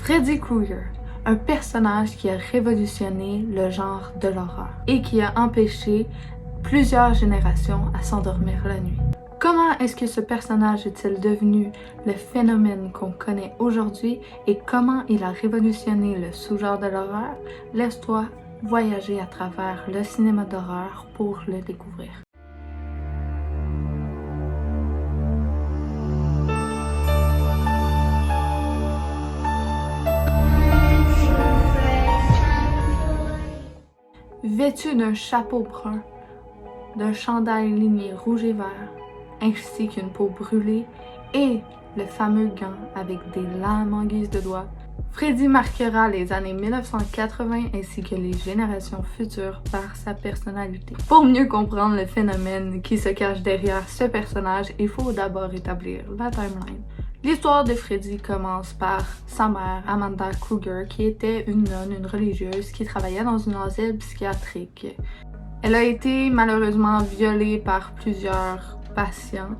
Freddy Krueger, un personnage qui a révolutionné le genre de l'horreur et qui a empêché plusieurs générations à s'endormir la nuit. Comment est-ce que ce personnage est-il devenu le phénomène qu'on connaît aujourd'hui et comment il a révolutionné le sous-genre de l'horreur? Laisse-toi voyager à travers le cinéma d'horreur pour le découvrir. Vêtu d'un chapeau brun, d'un chandail ligné rouge et vert, ainsi qu'une peau brûlée et le fameux gant avec des lames en guise de doigts, Freddy marquera les années 1980 ainsi que les générations futures par sa personnalité. Pour mieux comprendre le phénomène qui se cache derrière ce personnage, il faut d'abord établir la timeline. L'histoire de Freddy commence par sa mère, Amanda Krueger, qui était une nonne, une religieuse, qui travaillait dans une asile psychiatrique. Elle a été malheureusement violée par plusieurs patients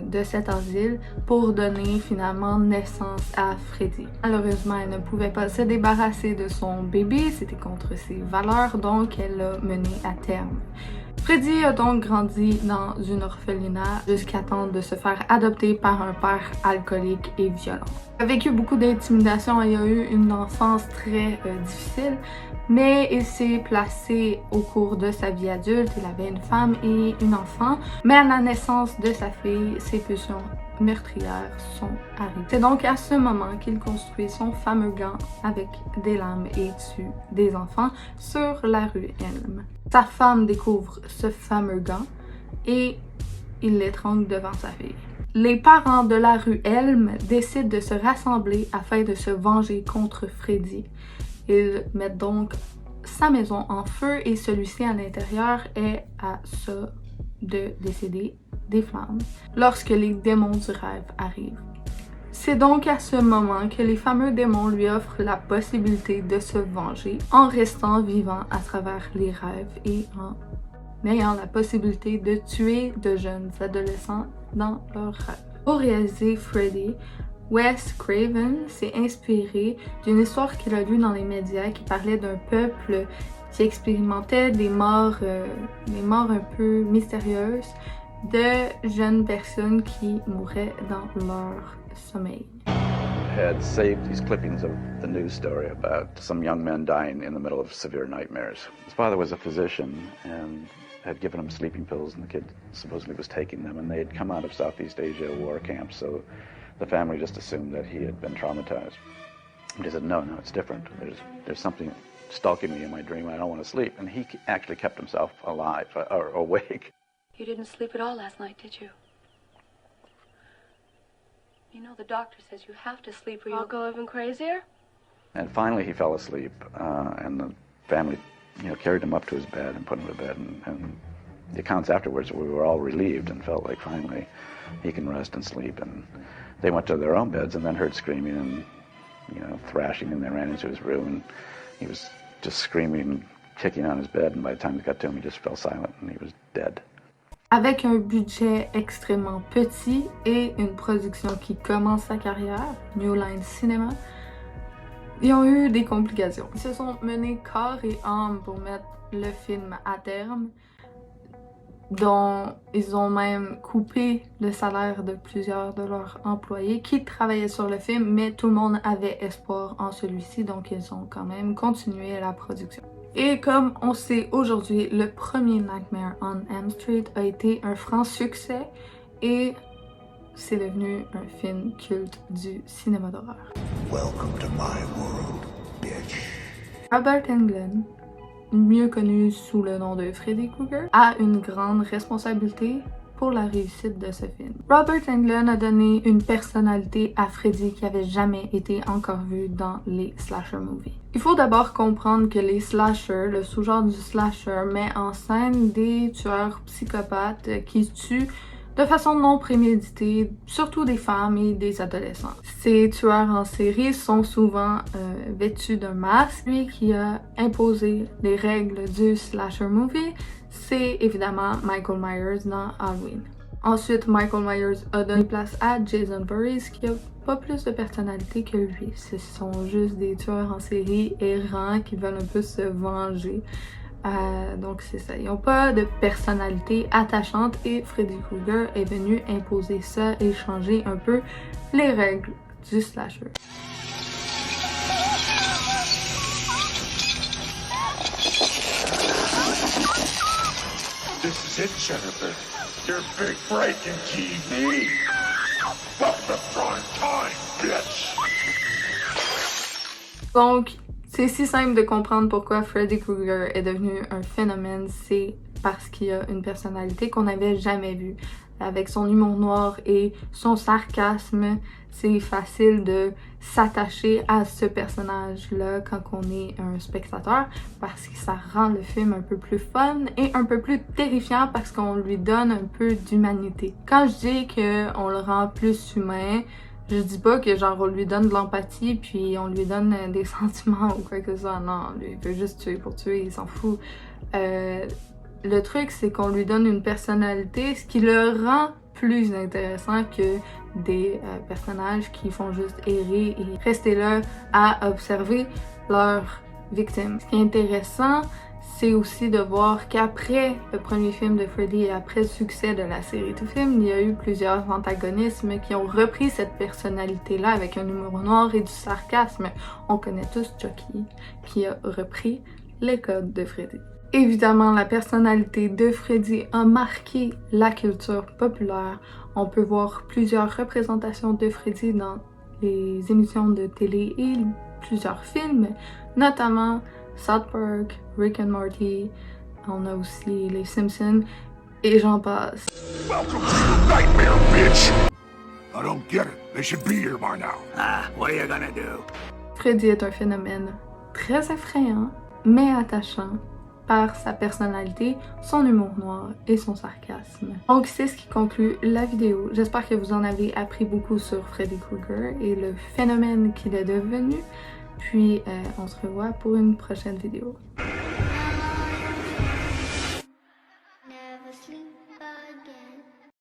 de cet asile pour donner finalement naissance à Freddy. Malheureusement, elle ne pouvait pas se débarrasser de son bébé, c'était contre ses valeurs, donc elle l'a mené à terme. Freddy a donc grandi dans une orphelinat jusqu'à temps de se faire adopter par un père alcoolique et violent. Il a vécu beaucoup d'intimidation et a eu une enfance très difficile, mais il s'est placé au cours de sa vie adulte. Il avait une femme et une enfant, mais à la naissance de sa fille, ses pulsions meurtrières sont arrivées. C'est donc à ce moment qu'il construit son fameux gant avec des lames et tue des enfants sur la rue Elm. Sa femme découvre ce fameux gant et il l'étrangle devant sa fille. Les parents de la rue Elm décident de se rassembler afin de se venger contre Freddy. Ils mettent donc sa maison en feu et celui-ci à l'intérieur est à ça de décéder des flammes lorsque les démons du rêve arrivent. C'est donc à ce moment que les fameux démons lui offrent la possibilité de se venger en restant vivant à travers les rêves et en ayant la possibilité de tuer de jeunes adolescents dans leurs rêves. Pour réaliser Freddy, Wes Craven s'est inspiré d'une histoire qu'il a lue dans les médias qui parlait d'un peuple qui expérimentait des morts un peu mystérieuses de jeunes personnes qui mouraient dans leur sommeil. Had saved these clippings of the news story about some young men dying in the middle of severe nightmares. His father was a physician and had given him sleeping pills, and the kid supposedly was taking them, and they had come out of Southeast Asia war camps, so the family just assumed that he had been traumatized. But he said, no, it's different. There's something stalking me in my dream. I don't want to sleep. And he actually kept himself alive or awake. You didn't sleep at all last night, did you? You know, the doctor says you have to sleep or you'll go even crazier. And finally he fell asleep, and the family, carried him up to his bed and put him to bed. And the accounts afterwards, we were all relieved and felt like finally he can rest and sleep. And they went to their own beds and then heard screaming and, thrashing, and they ran into his room. And he was just screaming, kicking on his bed, and by the time they got to him, he just fell silent and he was dead. Avec un budget extrêmement petit et une production qui commence sa carrière, New Line Cinema, ils ont eu des complications. Ils se sont menés corps et âme pour mettre le film à terme, dont ils ont même coupé le salaire de plusieurs de leurs employés qui travaillaient sur le film, mais tout le monde avait espoir en celui-ci, donc ils ont quand même continué la production. Et comme on sait aujourd'hui, le premier Nightmare on Elm Street a été un franc succès et c'est devenu un film culte du cinéma d'horreur. Welcome to my world, bitch. Robert Englund, mieux connu sous le nom de Freddy Krueger, a une grande responsabilité pour la réussite de ce film. Robert Englund a donné une personnalité à Freddy qui avait jamais été encore vue dans les slasher movies. Il faut d'abord comprendre que les slashers, le sous-genre du slasher, met en scène des tueurs psychopathes qui tuent de façon non préméditée, surtout des femmes et des adolescents. Ces tueurs en série sont souvent vêtus d'un masque. Lui qui a imposé les règles du slasher movie, c'est évidemment Michael Myers dans Halloween. Ensuite, Michael Myers a donné place à Jason Voorhees qui a pas plus de personnalité que lui. Ce sont juste des tueurs en série errants qui veulent un peu se venger. Donc c'est ça, ils n'ont pas de personnalité attachante et Freddy Krueger est venu imposer ça et changer un peu les règles du slasher. This is it, Jennifer. Your big break in TV. Welcome to prime time, bitch. Donc, c'est si simple de comprendre pourquoi Freddy Krueger est devenu un phénomène, c'est parce qu'il a une personnalité qu'on n'avait jamais vue. Avec son humour noir et son sarcasme, c'est facile de s'attacher à ce personnage-là quand on est un spectateur parce que ça rend le film un peu plus fun et un peu plus terrifiant parce qu'on lui donne un peu d'humanité. Quand je dis qu'on le rend plus humain, je dis pas que genre on lui donne de l'empathie puis on lui donne des sentiments ou quoi que ce soit. Non, lui, il veut juste tuer pour tuer, il s'en fout. Le truc, c'est qu'on lui donne une personnalité, ce qui le rend plus intéressant que des personnages qui font juste errer et rester là à observer leurs victimes. Ce qui est intéressant, c'est aussi de voir qu'après le premier film de Freddy et après le succès de la série de films, il y a eu plusieurs antagonismes qui ont repris cette personnalité-là avec un humour noir et du sarcasme. On connaît tous Chucky qui a repris les codes de Freddy. Évidemment, la personnalité de Freddy a marqué la culture populaire. On peut voir plusieurs représentations de Freddy dans les émissions de télé et plusieurs films, notamment South Park, Rick and Morty, on a aussi les Simpsons et j'en passe. Welcome to your nightmare, bitch. I don't get it. They should be here by now. What are you gonna do? Freddy est un phénomène très effrayant, mais attachant par sa personnalité, son humour noir et son sarcasme. Donc c'est ce qui conclut la vidéo. J'espère que vous en avez appris beaucoup sur Freddy Krueger et le phénomène qu'il est devenu. Puis on se revoit pour une prochaine vidéo.